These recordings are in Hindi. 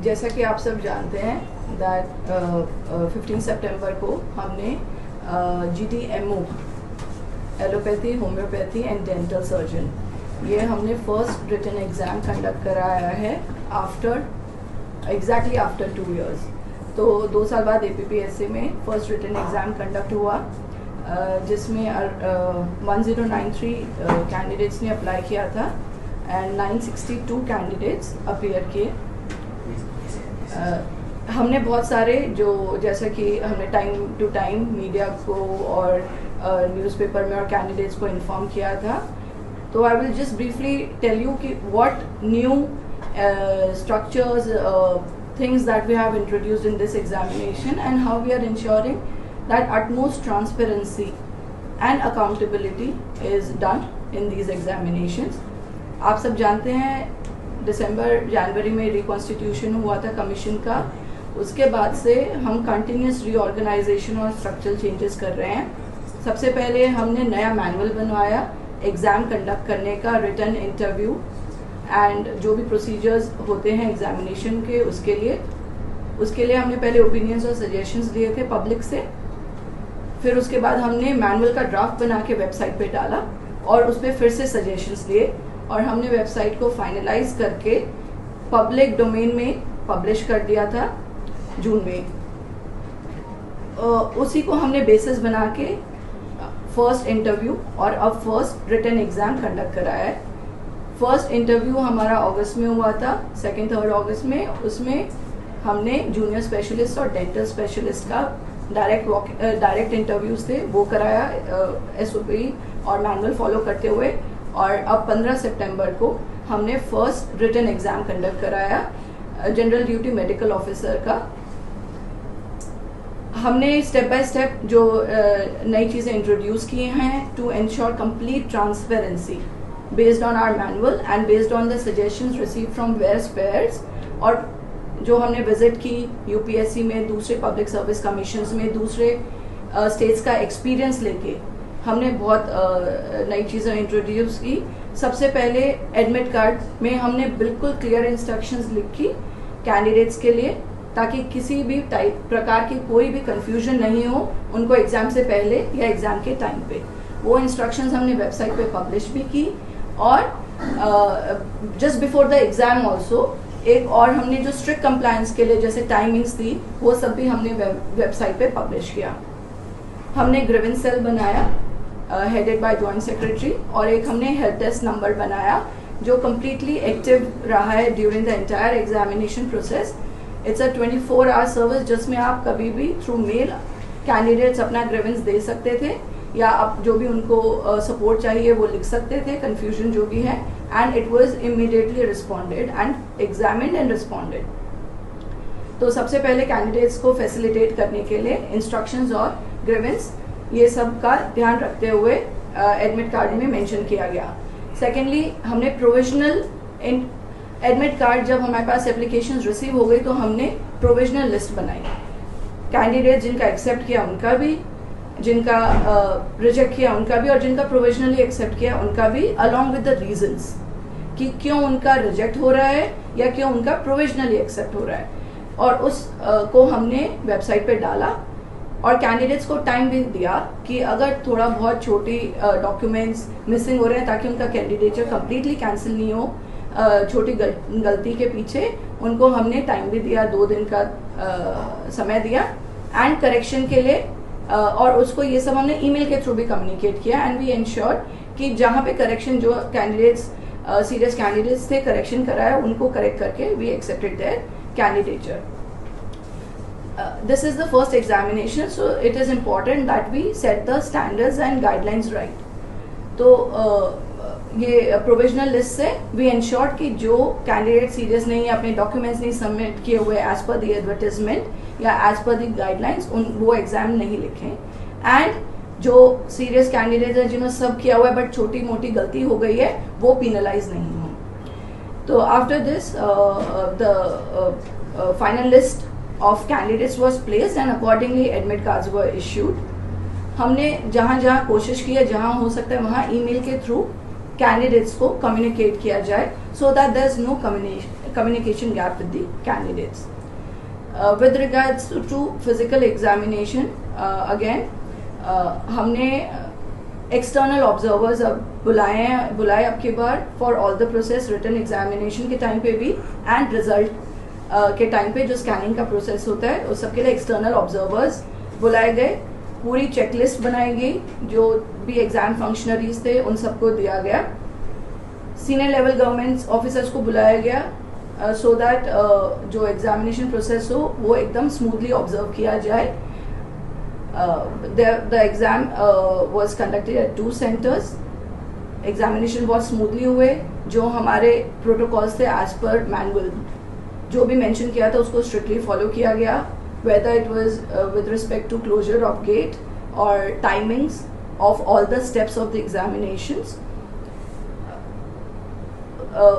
जैसा कि आप सब जानते हैं दैट 15 सितंबर को हमने GDMO allopathy, homeopathy and dental surgeon ये हमने फर्स्ट रिटन एग्ज़ाम कंडक्ट कराया है एग्जैक्टली आफ्टर 2 years। तो 2 साल बाद APPSA में फर्स्ट रिटन एग्ज़ाम कंडक्ट हुआ जिसमें 1093 कैंडिडेट्स ने अप्लाई किया था एंड 962 कैंडिडेट्स अपीयर किए। हमने बहुत सारे जैसा कि हमने टाइम टू टाइम मीडिया को और न्यूज़पेपर में और कैंडिडेट्स को इन्फॉर्म किया था। तो I will just briefly tell you कि what new structures, things that we have introduced in this examination and how we are ensuring that utmost transparency and accountability is done in these examinations। आप सब जानते हैं जनवरी में रिकॉन्स्टिट्यूशन हुआ था कमीशन का, उसके बाद से हम कंटिन्यूस रीऑर्गेनाइजेशन और स्ट्रक्चरल चेंजेस कर रहे हैं। सबसे पहले हमने नया मैनुअल बनवाया एग्ज़ाम कंडक्ट करने का, रिटन इंटरव्यू एंड जो भी प्रोसीजर्स होते हैं एग्जामिनेशन के उसके लिए हमने पहले ओपिनियंस और सजेशंस लिए थे पब्लिक से। फिर उसके बाद हमने मैनुअल का ड्राफ्ट बना के वेबसाइट पे डाला और उस पर फिर से सजेशंस लिए और हमने वेबसाइट को फाइनलाइज करके पब्लिक डोमेन में पब्लिश कर दिया था जून में। उसी को हमने बेसिस बना के फर्स्ट इंटरव्यू और अब फर्स्ट रिटन एग्ज़ाम कंडक्ट कराया है। फर्स्ट इंटरव्यू हमारा अगस्त में हुआ था, 2-3 अगस्त में। उसमें हमने जूनियर स्पेशलिस्ट और डेंटल स्पेशलिस्ट का डायरेक्ट इंटरव्यूज थे वो कराया SOP और मैनुअल फॉलो करते हुए। और अब 15 सितंबर को हमने फर्स्ट रिटन एग्ज़ाम कंडक्ट कराया जनरल ड्यूटी मेडिकल ऑफिसर का। हमने स्टेप बाय स्टेप जो नई चीज़ें इंट्रोड्यूस की हैं to ensure complete transparency based on our manual and based on the suggestions received from various pairs। और जो हमने विजिट की UPSC में, दूसरे पब्लिक सर्विस कमीशंस में, दूसरे स्टेट्स का एक्सपीरियंस लेके हमने बहुत नई चीज़ें इंट्रोड्यूस की। सबसे पहले एडमिट कार्ड में हमने बिल्कुल क्लियर इंस्ट्रक्शंस लिखी कैंडिडेट्स के लिए ताकि किसी भी प्रकार की कोई भी कंफ्यूजन नहीं हो उनको एग्ज़ाम से पहले या एग्ज़ाम के टाइम पे। वो इंस्ट्रक्शंस हमने वेबसाइट पे पब्लिश भी की और just before the exam also एक और हमने जो स्ट्रिक्ट कंप्लायंस के लिए जैसे टाइमिंग्स थी वो सब भी हमने वेबसाइट पे पब्लिश किया। हमने ग्रीवेंस सेल बनाया हेडेड बाय जॉइंट सेक्रेटरी और एक हमने हेल्प डेस्क नंबर बनाया जो कम्प्लीटली एक्टिव रहा है during the entire examination process. It's a 24 hour service जिसमें आप कभी भी थ्रू मेल कैंडिडेट्स अपना ग्रीवेंस दे सकते थे या अब जो भी उनको सपोर्ट चाहिए वो लिख सकते थे, कंफ्यूजन जो भी है, and it was immediately responded and examined and responded. तो सबसे पहले कैंडिडेट्स को फैसिलिटेट करने के लिए इंस्ट्रक्शंस और ग्रीवेंस ये सब का ध्यान रखते हुए एडमिट कार्ड में मेंशन किया गया। सेकेंडली हमने प्रोविजनल एडमिट कार्ड जब हमारे पास एप्लीकेशन रिसीव हो गई तो हमने प्रोविजनल लिस्ट बनाई। कैंडिडेट जिनका एक्सेप्ट किया उनका भी, जिनका रिजेक्ट किया उनका भी और जिनका प्रोविजनली एक्सेप्ट किया उनका भी, अलॉन्ग विद द रीजंस कि क्यों उनका रिजेक्ट हो रहा है या क्यों उनका प्रोविजनली एक्सेप्ट हो रहा है। और उस को हमने वेबसाइट पे डाला और कैंडिडेट्स को टाइम भी दिया कि अगर थोड़ा बहुत छोटी डॉक्यूमेंट्स मिसिंग हो रहे हैं ताकि उनका कैंडिडेचर कम्प्लीटली कैंसिल नहीं हो, छोटी गलती के पीछे उनको हमने टाइम भी दिया, 2 दिन का समय दिया एंड करेक्शन के लिए। और उसको ये सब हमने ईमेल के थ्रू भी कम्युनिकेट किया एंड वी एंश्योर कि जहाँ पे करेक्शन जो कैंडिडेट्स सीरियस कैंडिडेट्स थे करेक्शन कराया उनको करेक्ट करके we accepted their candidature. This is the first examination so it is important that we set the standards and guidelines right. तो ये प्रोविजनल लिस्ट से वी एंश्योर्ड कि जो कैंडिडेट सीरियस नहीं है, अपने डॉक्यूमेंट्स नहीं सबमिट किए हुए एज पर द एडवर्टाइजमेंट या एज पर द गाइडलाइंस, वो एग्जाम नहीं लिखें। एंड जो सीरियस कैंडिडेट हैं जिन्होंने सब किया हुआ है बट छोटी मोटी गलती हो गई है वो पेनलाइज नहीं हो। तो after this the final list of candidates was placed and accordingly admit cards were issued. हमने जहाँ जहाँ कोशिश की है, जहाँ हो सकता है वहाँ ईमेल के थ्रू कैंडिडेट्स को कम्युनिकेट किया जाए so that there is no communication gap with the candidates. With regards to physical examination, again हमने external observers अब बुलाए अब की बार for all the process, written examination के टाइम पे भी and result के टाइम पे जो स्कैनिंग का प्रोसेस होता है उस सब के लिए एक्सटर्नल ऑब्जर्वर्स बुलाए गए. पूरी चेकलिस्ट बनाई गई, जो भी एग्जाम फंक्शनरीज थे उन सबको दिया गया. सीनियर लेवल गवर्नमेंट ऑफिसर्स को बुलाया गया सो दैट जो एग्जामिनेशन प्रोसेस हो वो एकदम स्मूथली ऑब्जर्व किया जाए. The exam was conducted at 2 centres. Examination बहुत स्मूथली हुए. जो हमारे प्रोटोकॉल्स थे एज पर मैनुअल जो भी मेंशन किया था उसको स्ट्रिक्टली फॉलो किया गया, whether it was with respect to closure of gate or timings of all the steps of the examinations.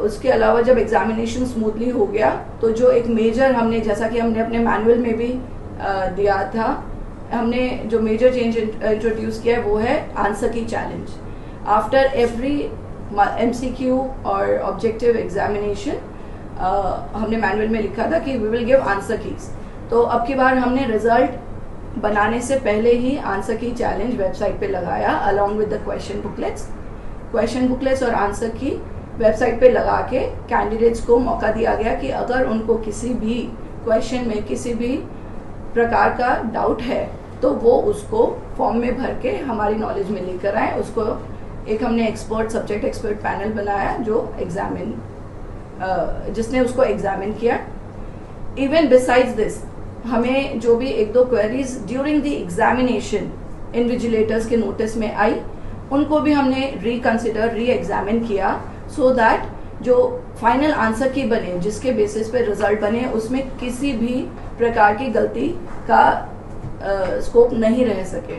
उसके अलावा जब एग्जामिनेशन स्मूथली हो गया तो जो एक मेजर हमने, जैसा कि हमने अपने मैनुअल में भी दिया था, हमने जो मेजर चेंज इंट्रोड्यूस किया है वो है answer key challenge. After every MCQ और ऑब्जेक्टिव एग्जामिनेशन हमने मैनुअल में लिखा था कि we will give answer keys. तो अब की बार हमने रिजल्ट बनाने से पहले ही आंसर की चैलेंज वेबसाइट पे लगाया along with the question booklets और आंसर की वेबसाइट पे लगा के कैंडिडेट्स को मौका दिया गया कि अगर उनको किसी भी क्वेश्चन में किसी भी प्रकार का डाउट है तो वो उसको फॉर्म में भर के हमारी नॉलेज में लेकर आए. उसको एक हमने सब्जेक्ट एक्सपर्ट पैनल बनाया जो जिसने उसको एग्जामिन किया. इवन बिसाइड्स दिस हमें जो भी 1-2 queries during the examination invigilators के नोटिस में आई उनको भी हमने री एग्जामिन किया सो दैट जो फाइनल आंसर की बने, जिसके बेसिस पे रिजल्ट बने, उसमें किसी भी प्रकार की गलती का स्कोप नहीं रह सके.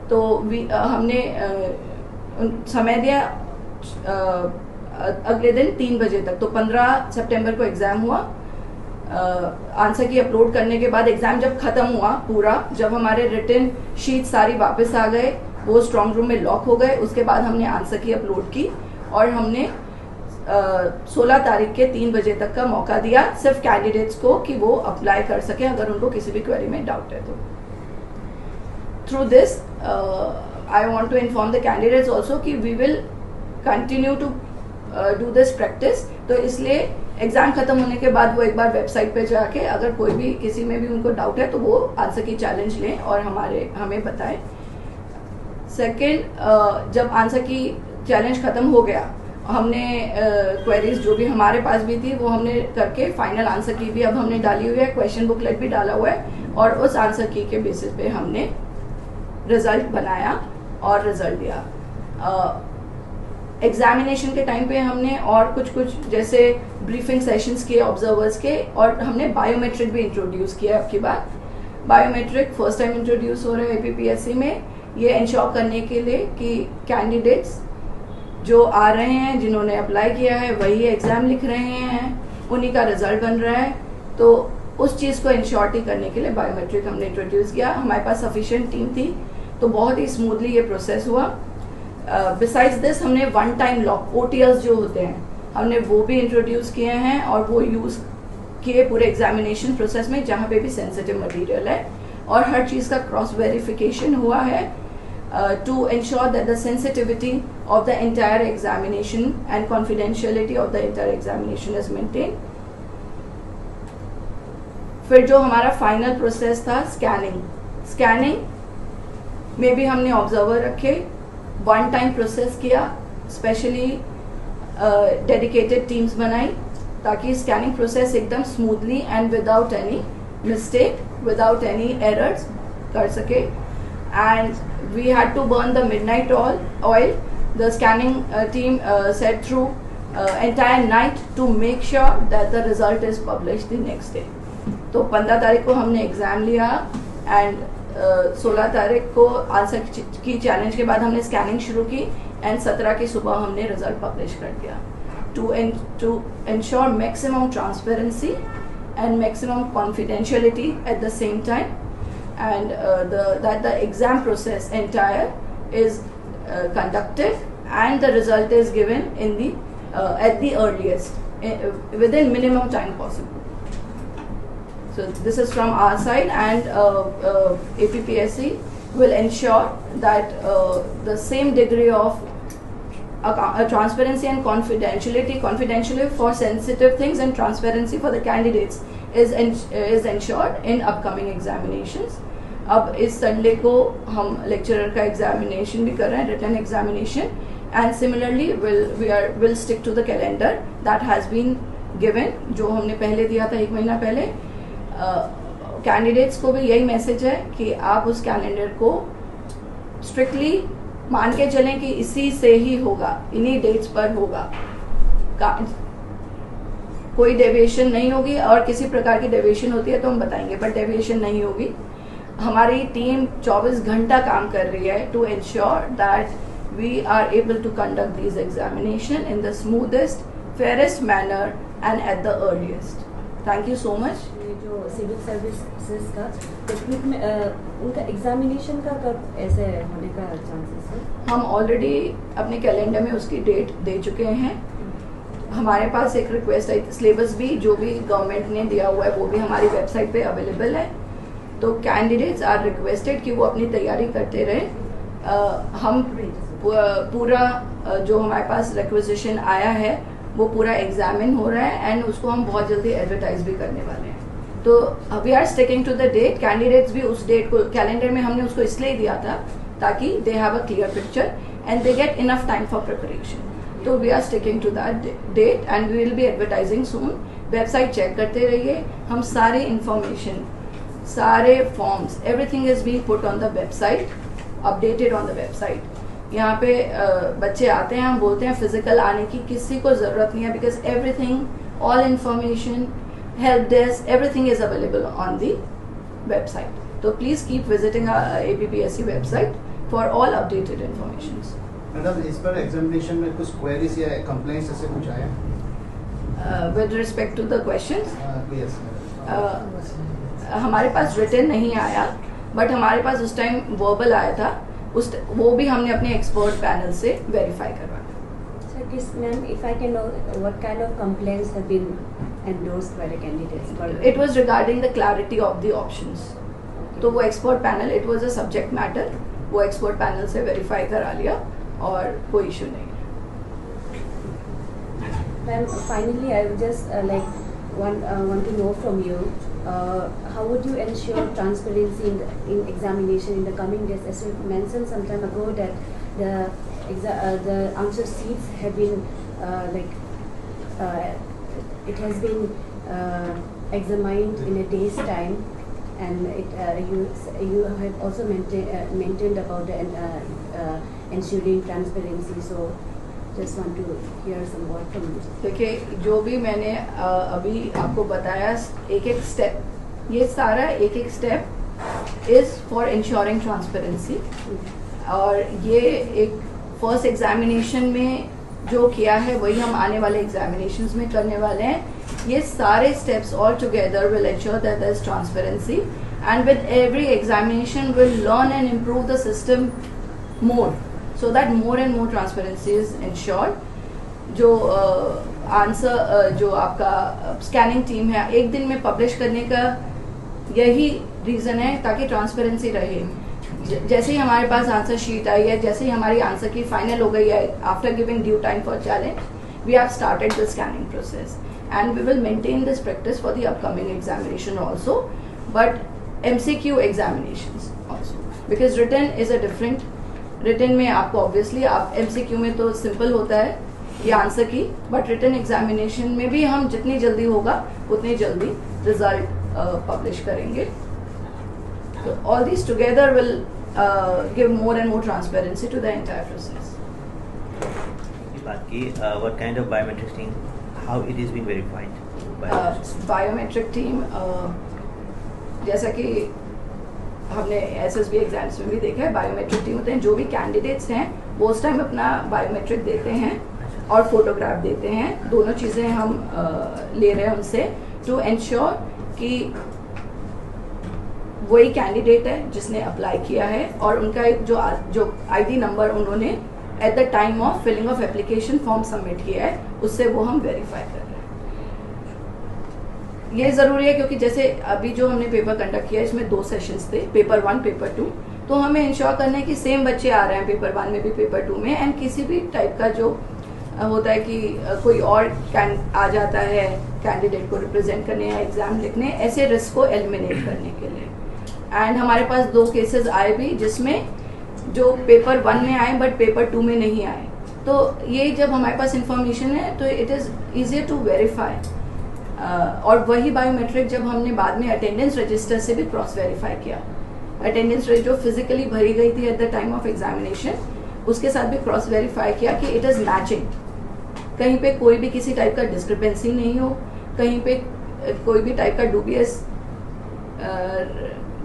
तो हमने समय दिया अगले दिन 3 बजे तक. तो 15 सितंबर को एग्जाम हुआ. आंसर की अपलोड करने के बाद एग्जाम जब खत्म हुआ पूरा, जब हमारे रिटन शीट सारी वापस आ गए, वो स्ट्रांग रूम में लॉक हो गए, उसके बाद हमने आंसर की अपलोड की और हमने 16 तारीख के 3 बजे तक का मौका दिया सिर्फ कैंडिडेट्स को कि वो अप्लाई कर सके अगर उनको किसी भी क्वेरी में डाउट है. तो through this I want to inform the candidates also कि we will continue to do this practice. तो इसलिए एग्जाम खत्म होने के बाद वो एक बार वेबसाइट पे जाके अगर कोई भी किसी में भी उनको डाउट है तो वो आंसर की चैलेंज लें और हमें बताएं. सेकंड, जब आंसर की चैलेंज खत्म हो गया हमने क्वेरीज जो भी हमारे पास भी थी वो हमने करके फाइनल आंसर की भी अब हमने डाली हुई है, क्वेश्चन बुकलेट भी डाला हुआ है और उस आंसर की के बेसिस पे हमने रिजल्ट बनाया और रिजल्ट दिया. एग्जामिनेशन के टाइम पे हमने और कुछ जैसे ब्रीफिंग सेशंस किए ऑब्जर्वर्स के, और हमने बायोमेट्रिक भी इंट्रोड्यूस किया. अब की बार बायोमेट्रिक फर्स्ट टाइम इंट्रोड्यूस हो रहे हैं APPSC में, ये इंश्योर करने के लिए कि कैंडिडेट्स जो आ रहे हैं, जिन्होंने अप्लाई किया है वही एग्जाम लिख रहे हैं, उन्हीं का रिजल्ट बन रहा है. तो उस चीज़ को इंश्योरिटी करने के लिए बायोमेट्रिक हमने इंट्रोड्यूस किया. हमारे पास सफिशिएंट टीम थी तो बहुत ही स्मूथली ये प्रोसेस हुआ. बिसाइड्स दिस हमने वन टाइम लॉक OTLs जो होते हैं हमने वो भी इंट्रोड्यूस किए हैं और वो यूज़ किए पूरे एग्जामिनेशन प्रोसेस में जहाँ पे भी सेंसिटिव मटेरियल है, और हर चीज़ का क्रॉस वेरिफिकेशन हुआ है to ensure that the sensitivity of the entire examination and confidentiality of the entire examination is maintain. फिर जो हमारा फाइनल प्रोसेस था स्कैनिंग में भी हमने ऑब्जर्वर रखे, वन टाइम प्रोसेस किया, स्पेशली डेडिकेटेड टीम्स बनाई ताकि स्कैनिंग प्रोसेस एकदम smoothly and without any mistake, without any errors कर सके. And we had to burn the midnight oil. The scanning team set through entire night to make sure that the result is published the next day. तो 15 तारीख को हमने एग्जाम लिया एंड 16 तारीख को आंसर की चैलेंज के बाद हमने स्कैनिंग शुरू की एंड 17 की सुबह हमने रिजल्ट पब्लिश कर दिया. To ensure maximum transparency and maximum confidentiality at the same time, and that the exam process entire is conducted and the result is given in the at the earliest. within minimum time possible. So this is from our side, and APPSC will ensure that the same degree of transparency and confidentiality for sensitive things and transparency for the candidates is ensured in upcoming examinations. अब इस संडे को हम लेक्चरर का एग्जामिनेशन भी कर रहे हैं, written examination, and similarly will stick to the calendar that has been given, जो हमने पहले दिया था 1 महीना पहले. कैंडिडेट्स को भी यही मैसेज है कि आप उस कैलेंडर को स्ट्रिक्टली मान के चलें कि इसी से ही होगा, इन्हीं डेट्स पर होगा, कोई डेविएशन नहीं होगी. और किसी प्रकार की डेविएशन होती है तो हम बताएंगे, बट डेविएशन नहीं होगी. हमारी टीम 24 घंटा काम कर रही है to ensure that we are able to conduct these examination in the smoothest, fairest manner and at the earliest. Thank you so much. जो सिविल सर्विसेज का टेक्निक में उनका एग्जामिनेशन का कब ऐसे होने का चांसेस है? हम ऑलरेडी अपने कैलेंडर में उसकी डेट दे चुके हैं. हमारे पास एक रिक्वेस्ट है, सिलेबस भी जो भी गवर्नमेंट ने दिया हुआ है वो भी हमारी वेबसाइट पे अवेलेबल है. तो कैंडिडेट्स आर रिक्वेस्टेड कि वो अपनी तैयारी करते रहें. हम पूरा जो हमारे पास रिक्वेजिशन आया है वो पूरा एग्जामिन हो रहा है, एंड उसको हम बहुत जल्दी एडवर्टाइज भी करने वाले हैं. तो we are sticking to the date. Candidates भी उस डेट को कैलेंडर में हमने उसको इसलिए दिया था ताकि they have a clear picture and they get enough time for preparation. तो we are sticking to that date and we will be advertising soon. Website check करते रहिए. हम सारे इंफॉर्मेशन, सारे forms, everything is being put on the website, updated on the website. यहाँ पे बच्चे आते हैं, हम बोलते हैं फिजिकल आने की किसी को ज़रूरत नहीं है, because everything, all information, help desk, everything is available on the website. So please keep visiting our APPSC website for all updated informations. Madam, इस पर एग्जामिनेशन में कुछ क्वेरीज या कंप्लेंट्स ऐसे कुछ आया? With respect to the questions, yes. हमारे पास रिटन नहीं आया, बट हमारे पास उस टाइम वर्बल आया था. वो भी हमने अपने एक्सपर्ट पैनल से वेरीफाई करवाया. Ma'am, if I can know what kind of complaints have been endorsed by the candidates? It was regarding the clarity of the options. तो वो expert panel, it was a subject matter, वो एक्सपर्ट पैनल से वेरीफाई करा लिया और कोई इशू नहीं है. Ma'am, finally I would just want to know from you, how would you ensure transparency in examination in the coming days? As you mentioned some time ago that the answer sheets have been it has been examined in a day's time, and you have also maintained about the ensuring transparency. So just want to hear some word from you. देखिए, जो भी मैंने अभी आपको बताया, एक एक स्टेप, ये सारा एक एक step is for ensuring transparency. और ये एक फर्स्ट एग्जामिनेशन में जो किया है वही हम आने वाले एग्जामिनेशंस में करने वाले हैं. ये सारे steps all together will ensure that there is transparency, and with every examination will learn and improve the system more, so that more and more transparency is ensured. जो आंसर जो आपका स्कैनिंग टीम है, एक दिन में पब्लिश करने का यही रीज़न है ताकि ट्रांसपेरेंसी रहे. जैसे ही हमारे पास आंसर शीट आई है, जैसे ही हमारी आंसर की फाइनल हो गई है, after giving due time for challenge, we have started the scanning process, and we will maintain this practice for the upcoming examination also, but MCQ examinations also, because written is a different. Written में आपको ऑब्वियसली आप MCQ में तो सिंपल होता है ये आंसर की, बट रिटन एग्जामिनेशन में भी हम जितनी जल्दी होगा उतनी जल्दी रिजल्ट पब्लिश करेंगे. तो all this together will give more and more transparency to the entire process. बात की what kind of biometric team, how it is being verified? Biometric team, जैसा कि हमने SSB एग्जाम्स में भी देखा है, बायोमेट्रिक टीम होते हैं. जो भी कैंडिडेट्स हैं वो उस टाइम अपना बायोमेट्रिक देते हैं और फोटोग्राफ देते हैं. दोनों चीज़ें हम ले रहे हैं उनसे टू एंश्योर कि वही कैंडिडेट है जिसने अप्लाई किया है, और उनका एक जो ID नंबर उन्होंने at the time of filling of application form submit किया है, उससे वो हम वेरीफाई कर रहे हैं. ये ज़रूरी है क्योंकि जैसे अभी जो हमने पेपर कंडक्ट किया इसमें 2 सेशंस थे, पेपर 1 पेपर 2, तो हमें इंश्योर करना है कि सेम बच्चे आ रहे हैं पेपर 1 में भी पेपर 2 में, एंड किसी भी टाइप का जो होता है कि कोई और आ जाता है कैंडिडेट को रिप्रेजेंट करने या एग्जाम लिखने, ऐसे रिस्क को एलिमिनेट करने के लिए। एंड हमारे पास 2 केसेस आए भी जिसमें जो पेपर 1 में आए बट पेपर 2 में नहीं आए, तो ये जब हमारे पास इंफॉर्मेशन है तो it is easier to verify. और वही बायोमेट्रिक जब हमने बाद में अटेंडेंस रजिस्टर से भी क्रॉस वेरीफाई किया, अटेंडेंस जो फिजिकली भरी गई थी eight the time of examination, उसके साथ भी क्रॉस वेरीफाई किया कि इट इज़ मैचिंग, कहीं पे कोई भी किसी टाइप का डिस्क्रिपेंसी नहीं हो, कहीं पे कोई भी टाइप का डूबियस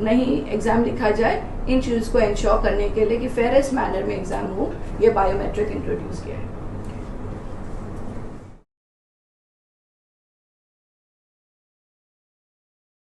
नहीं एग्जाम लिखा जाए। इन चीज़ को इंश्योर करने के लिए कि फेयरेस्ट मैनर में एग्जाम हो, ये बायोमेट्रिक इंट्रोड्यूस किया है।